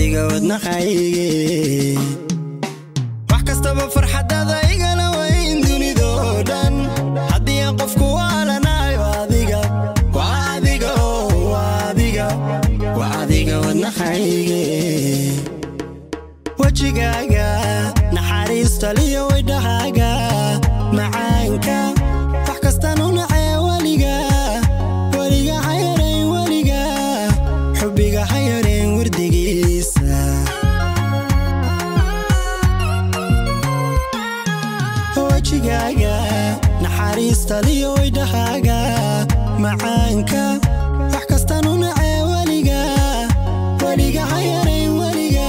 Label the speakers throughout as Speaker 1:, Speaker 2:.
Speaker 1: adiga wadna khayge wax kastaba farxadada igala weyn dunido dhan hadii aan qofku waalanayo adiga wadna khayge wajigaaga naxariista liyo waydhahaaga macaanka wax kastaan u nacay waliga hayareen waliga xubbiga hayareen wardigiisa wajigaaga naxariista liyo waydhahaaga macaanka wax kastaan u nacay waliga hayareen waliga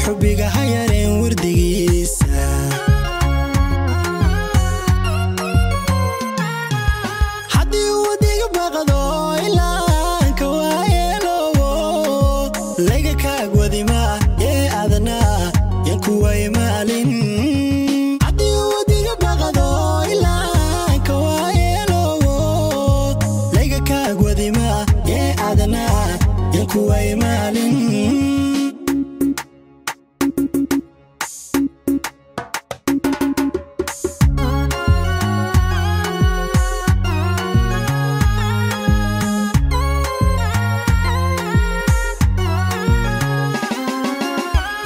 Speaker 1: xubbiga hayareen wardigiisa haddii wadiga baqdo ilaanka waayeelowo laga kaag wadima ee adana yan kuway maalin haddii wadiga baqdo ilaanka waayeelowo laga kaag wadima ee adana yan kuway maalin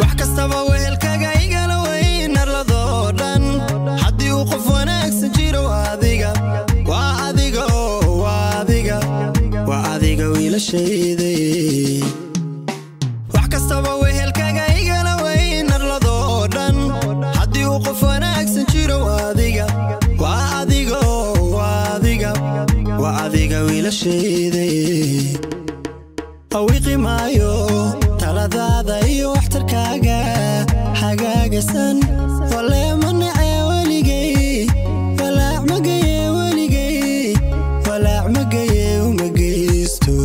Speaker 1: wax kastaba wehelkaga igala weyn arladoo dhan haddii uu qof wanaagsan jiro waa adiga wiilashayday awiqi maayo taladaada iyo waxtarkaaga hagaagasan walee ma nacee weligay walaac magaye weligay walaac magaye uma geysto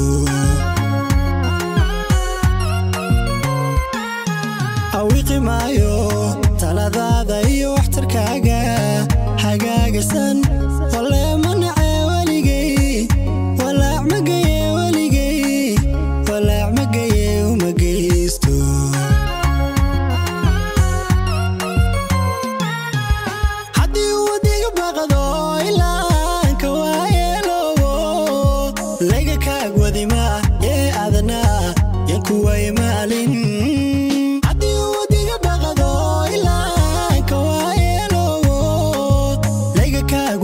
Speaker 1: awiqi maayo taladaada iyo waxtarkaaga hagaagasan walee ma nacee weligay walaac magaye weligay walaac magaye uma geysto haddii wadiga baqdo ilaanka waayeelowo laga kaag wadima ee adana yan kuway maalin haddii wadiga baqdo ilaanka waayeelowo laga kaag